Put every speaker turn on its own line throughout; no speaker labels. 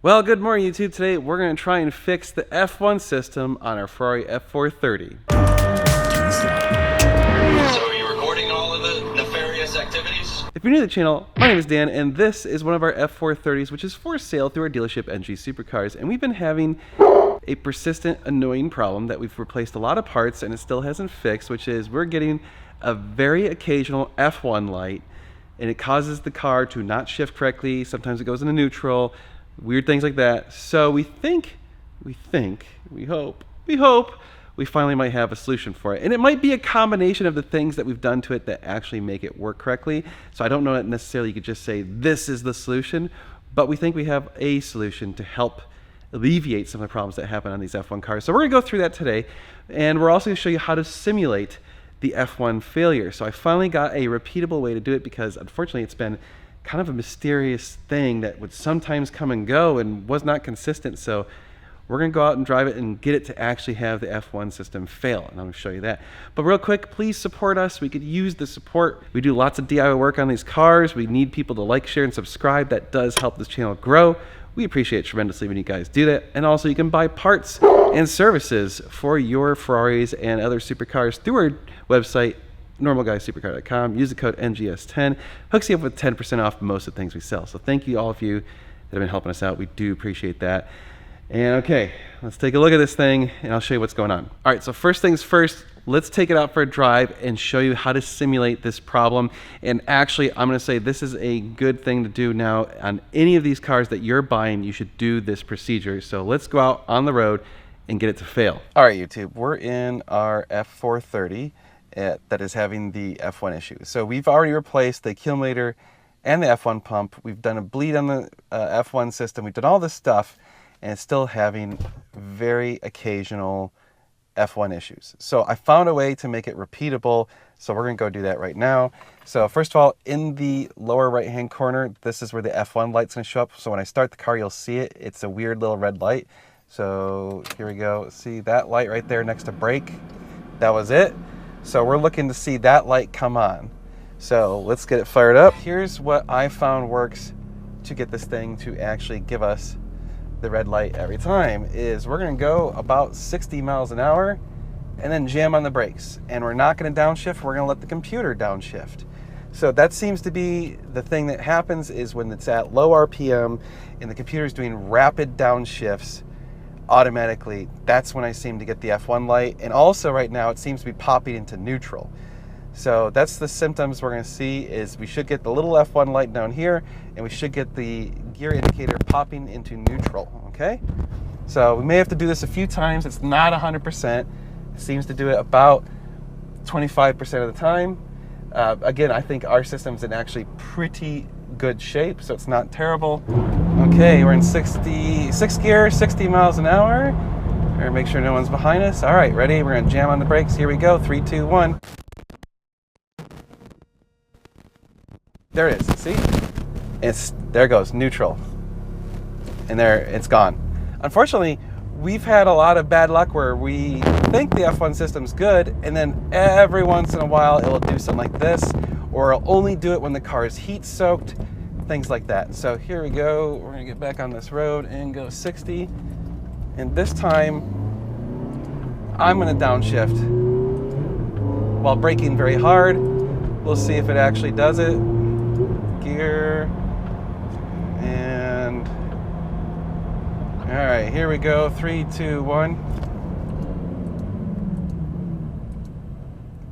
Well, good morning, YouTube. Today we're going to try and fix the F1 system on our Ferrari F430.
So are you recording all of the nefarious activities?
If you're new to the channel, my name is Dan, and this is one of our F430s, which is for sale through our dealership, NG Supercars. And we've been having a persistent, annoying problem that we've replaced a lot of parts and it still hasn't fixed, which is we're getting a very occasional F1 light, and it causes the car to not shift correctly. Sometimes it goes into neutral, weird things like that. So we hope we finally might have a solution for it. And it might be a combination of the things that we've done to it that actually make it work correctly. So I don't know that necessarily you could just say this is the solution, but we think we have a solution to help alleviate some of the problems that happen on these F1 cars. So we're gonna go through that today, and we're also gonna show you how to simulate the F1 failure. So I finally got a repeatable way to do it, because unfortunately it's been kind of a mysterious thing that would sometimes come and go and was not consistent. So we're gonna go out and drive it and get it to actually have the F1 system fail, and I'm gonna show you that. But real quick, please support us. We could use the support. We do lots of DIY work on these cars. We need people to like, share, and subscribe. That does help this channel grow. We appreciate it tremendously when you guys do that. And also you can buy parts and services for your Ferraris and other supercars through our website, normalguysupercar.com. Use the code NGS10. Hooks you up with 10% off most of the things we sell. So thank you, all of you that have been helping us out. We do appreciate that. And okay, let's take a look at this thing and I'll show you what's going on. All right, so first things first, let's take it out for a drive and show you how to simulate this problem. And actually, I'm gonna say this is a good thing to do now. On any of these cars that you're buying, you should do this procedure. So let's go out on the road and get it to fail. All right, YouTube, we're in our F430 that is having the F1 issue. So we've already replaced the accumulator and the F1 pump. We've done a bleed on the F1 system. We've done all this stuff, and it's still having very occasional F1 issues. So I found a way to make it repeatable, so we're gonna go do that right now. So first of all, in the lower right-hand corner, this is where the F1 light's gonna show up. So when I start the car, you'll see it. It's a weird little red light. So here we go. See that light right there next to brake? That was it. So we're looking to see that light come on. So let's get it fired up. Here's what I found works to get this thing to actually give us the red light every time. Is we're gonna go about 60 miles an hour and then jam on the brakes. And we're not gonna downshift, we're gonna let the computer downshift. So that seems to be the thing that happens, is when it's at low RPM and the computer's doing rapid downshifts automatically, that's when I seem to get the F1 light. And also right now it seems to be popping into neutral. So that's the symptoms we're gonna see. Is we should get the little F1 light down here, and we should get the gear indicator popping into neutral, okay? So we may have to do this a few times. It's not 100%. It seems to do it about 25% of the time. Again, I think our system's in actually pretty good shape, so it's not terrible. Okay, we're in sixth gear, 60 miles an hour. Better make sure no one's behind us. All right, ready? We're gonna jam on the brakes. Here we go, 3, 2, 1. There it is, see? There it goes, neutral. And there, it's gone. Unfortunately, we've had a lot of bad luck where we think the F1 system's good, and then every once in a while it'll do something like this, or it'll only do it when the car is heat soaked, things like that. So here we go, we're gonna get back on this road and go 60. And this time, I'm gonna downshift while braking very hard. We'll see if it actually does it. Gear, and all right, here we go, 3, 2, 1.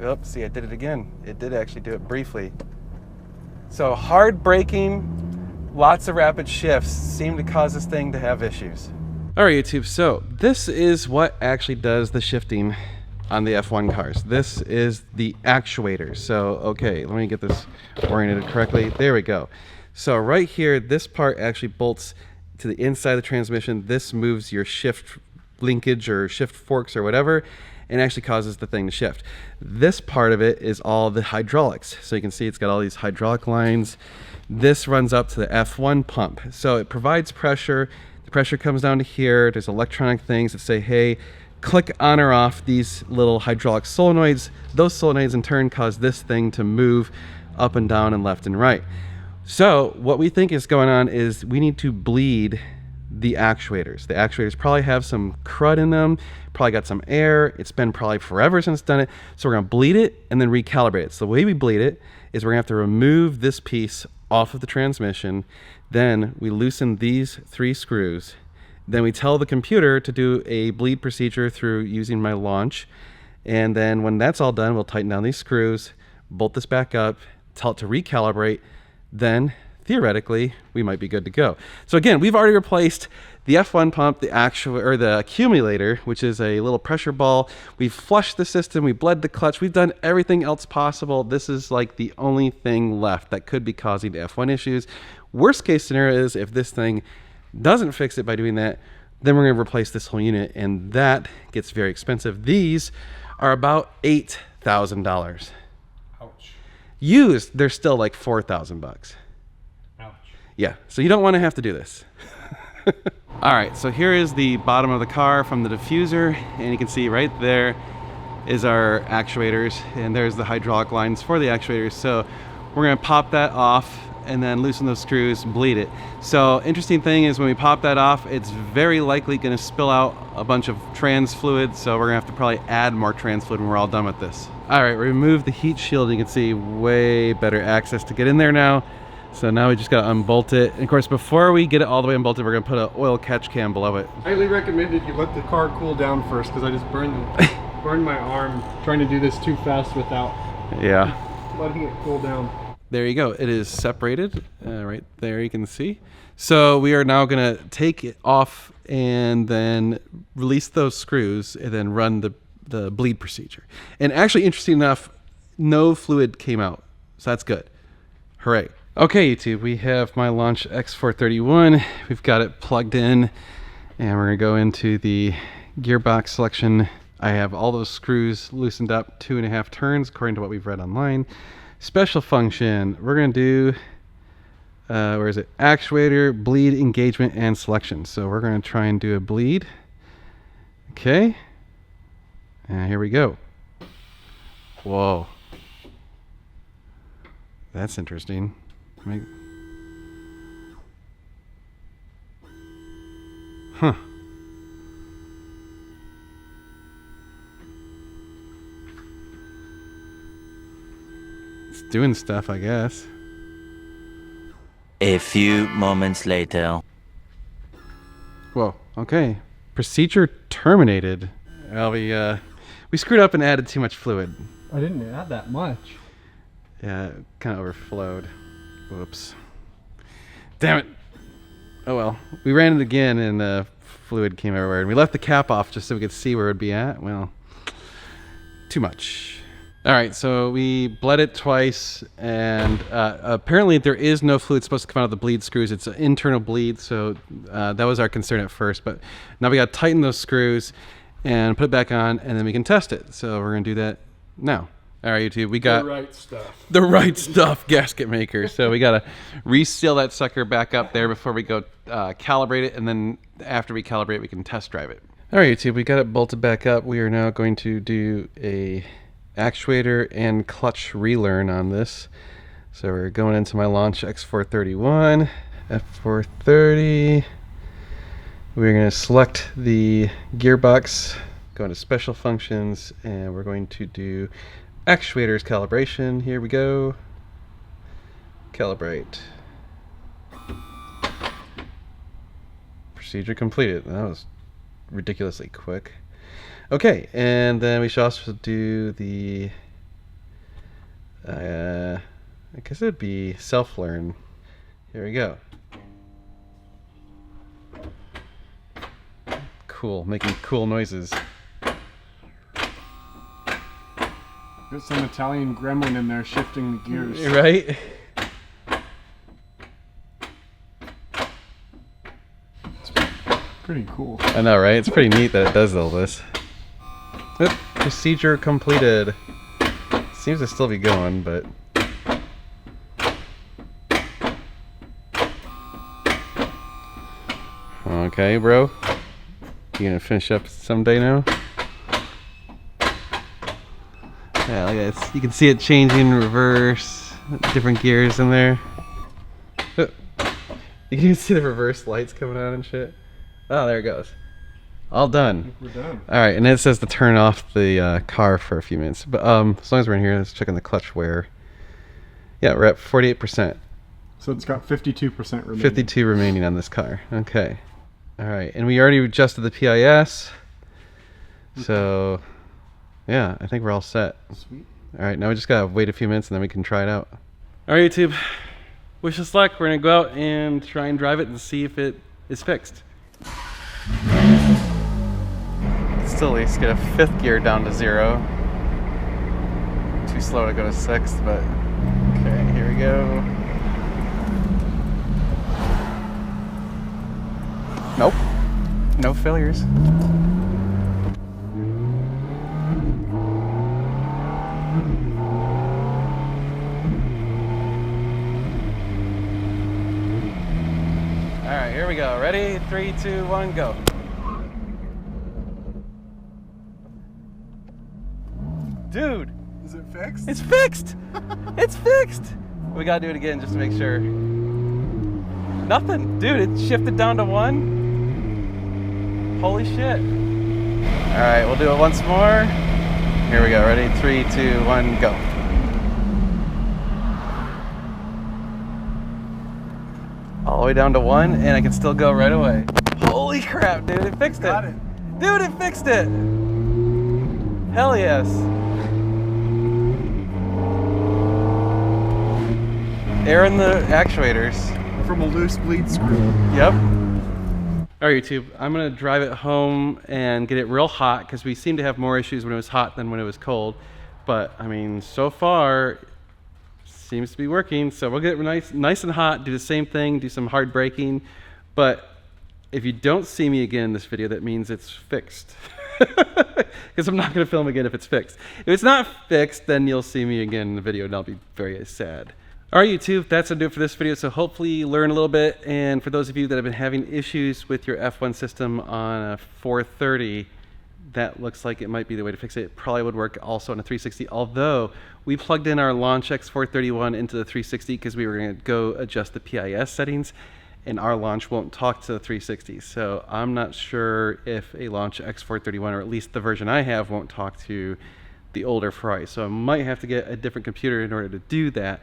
Oops, see, I did it again. It did actually do it briefly. So hard braking, lots of rapid shifts seem to cause this thing to have issues. All right, YouTube, so this is what actually does the shifting on the F1 cars. This is the actuator. So, okay, let me get this oriented correctly. There we go. So right here, this part actually bolts to the inside of the transmission. This moves your shift linkage or shift forks or whatever, and actually causes the thing to shift. This part of it is all the hydraulics. So you can see it's got all these hydraulic lines. This runs up to the F1 pump. So it provides pressure. The pressure comes down to here. There's electronic things that say, hey, click on or off these little hydraulic solenoids. Those solenoids in turn cause this thing to move up and down and left and right. So what we think is going on is we need to bleed the actuators. The actuators probably have some crud in them, probably got some air. It's been probably forever since done it. So we're gonna bleed it and then recalibrate it. So the way we bleed it is we're gonna have to remove this piece off of the transmission. Then we loosen these 3 screws. Then we tell the computer to do a bleed procedure through using my launch. And then when that's all done, we'll tighten down these screws, bolt this back up, tell it to recalibrate. Then theoretically, we might be good to go. So again, we've already replaced the F1 pump, the accumulator, which is a little pressure ball. We've flushed the system, we bled the clutch, we've done everything else possible. This is like the only thing left that could be causing the F1 issues. Worst case scenario is if this thing doesn't fix it by doing that, then we're gonna replace this whole unit, and that gets very expensive. These are about $8,000.
Ouch.
Used, they're still like 4,000 bucks.
Ouch.
Yeah, so you don't want to have to do this. All right, so here is the bottom of the car from the diffuser, and you can see right there is our actuators, and there's the hydraulic lines for the actuators. So we're gonna pop that off and then loosen those screws, bleed it. So interesting thing is when we pop that off, it's very likely gonna spill out a bunch of trans fluid, so we're gonna have to probably add more trans fluid when we're all done with this. All right, remove the heat shield. You can see way better access to get in there now. So now we just gotta unbolt it. And of course, before we get it all the way unbolted, we're gonna put an oil catch can below it.
Highly recommended you let the car cool down first, because I just burned my arm trying to do this too fast without
Yeah.
letting it cool down.
There you go. It is separated right there. You can see. So we are now going to take it off and then release those screws and then run the bleed procedure. And actually, interesting enough, no fluid came out. So that's good. Hooray. Okay, YouTube, we have my Launch X431. We've got it plugged in, and we're going to go into the gearbox selection. I have all those screws loosened up 2.5 turns according to what we've read online. Special function, we're going to do, where is it? Actuator, bleed, engagement, and selection. So we're going to try and do a bleed. Okay. And here we go. Whoa. That's interesting. Huh. It's doing stuff, I guess.
A few moments later.
Whoa, okay. Procedure terminated. Well, we screwed up and added too much fluid.
I didn't add that much.
Yeah, it kind of overflowed. Whoops. Damn it. Oh well. We ran it again and fluid came everywhere. And we left the cap off just so we could see where it would be at. Well, too much. All right, so we bled it twice, and apparently there is no fluid supposed to come out of the bleed screws. It's an internal bleed, so that was our concern at first. But now we got to tighten those screws and put it back on, and then we can test it. So we're going to do that now. All right, YouTube, we got the right stuff gasket maker. So we got to reseal that sucker back up there before we go calibrate it, and then after we calibrate, we can test drive it. All right, YouTube, we got it bolted back up. We are now going to do a actuator and clutch relearn on this. So we're going into my Launch X431, F430. We're going to select the gearbox, go into special functions, and we're going to do actuators calibration. Here we go. Calibrate. Procedure completed. That was ridiculously quick. Okay, and then we should also do the, I guess it would be self-learn. Here we go. Cool, making cool noises.
Got some Italian gremlin in there shifting the gears.
Right?
Pretty cool.
I know, right? It's pretty neat that it does all this. Oop, procedure completed. Seems to still be going, but... Okay, bro. You gonna finish up someday now? Yeah, look at this. You can see it changing, reverse, different gears in there. You can even see the reverse lights coming on and shit. Oh, there it goes. All done.
We're done.
All right, and it says to turn off the car for a few minutes. But as long as we're in here, let's check on the clutch wear. Yeah, we're at 48%.
So it's got 52% remaining.
52 remaining on this car. Okay. All right, and we already adjusted the PIS. So, yeah, I think we're all set.
Sweet.
All right, now we just gotta wait a few minutes and then we can try it out. All right, YouTube. Wish us luck. We're gonna go out and try and drive it and see if it is fixed. Still at least get a 5th gear down to 0. Too slow to go to 6th, but okay, here we go. Nope, no failures. All right, here we go. Ready? 3, 2, 1, go. Dude,
Is it fixed?
it's fixed. It's fixed. We gotta do it again just to make sure. Nothing, dude. It shifted down to 1. Holy shit. All right, we'll do it once more. Here we go. Ready? 3, 2, 1, go. All the way down to 1, and I can still go right away. Holy crap, dude! It fixed
Got
it.
it.
Dude, it fixed it. Hell yes. Air in the actuators.
From a loose bleed screw.
Yep. All right, YouTube. I'm gonna drive it home and get it real hot because we seem to have more issues when it was hot than when it was cold. But I mean, so far, seems to be working. So we'll get it nice and hot. Do the same thing. Do some hard braking. But if you don't see me again in this video, that means it's fixed. Because I'm not gonna film again if it's fixed. If it's not fixed, then you'll see me again in the video, and I'll be very sad. All right, YouTube, that's gonna do it for this video. So hopefully you learn a little bit. And for those of you that have been having issues with your F1 system on a 430, that looks like it might be the way to fix it. It probably would work also on a 360, although we plugged in our Launch X431 into the 360 because we were gonna go adjust the PIS settings, and our Launch won't talk to the 360. So I'm not sure if a Launch X431, or at least the version I have, won't talk to the older Ferrari. So I might have to get a different computer in order to do that,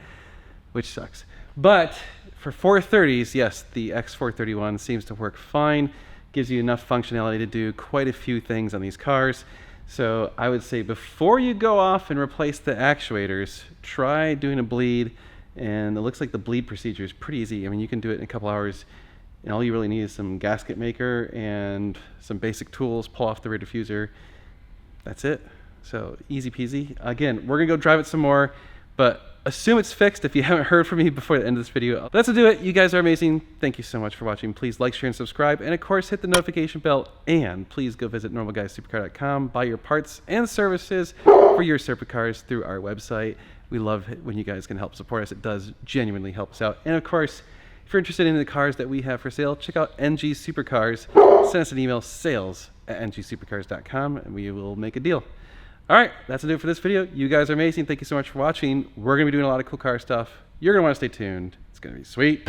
which sucks. But for 430s, yes, the X431 seems to work fine. Gives you enough functionality to do quite a few things on these cars. So I would say before you go off and replace the actuators, try doing a bleed. And it looks like the bleed procedure is pretty easy. I mean, you can do it in a couple hours, and all you really need is some gasket maker and some basic tools, pull off the rear diffuser. That's it. So easy peasy. Again, we're gonna go drive it some more, but assume it's fixed if you haven't heard from me before the end of this video. That's to do it. You guys are amazing. Thank you so much for watching. Please like, share, and subscribe. And of course, hit the notification bell. And please go visit normalguysupercar.com. Buy your parts and services for your supercars through our website. We love it when you guys can help support us. It does genuinely help us out. And of course, if you're interested in the cars that we have for sale, check out NG Supercars. Send us an email, sales@ngsupercars.com, and we will make a deal. All right, that's it for this video. You guys are amazing. Thank you so much for watching. We're going to be doing a lot of cool car stuff. You're going to want to stay tuned. It's going to be sweet.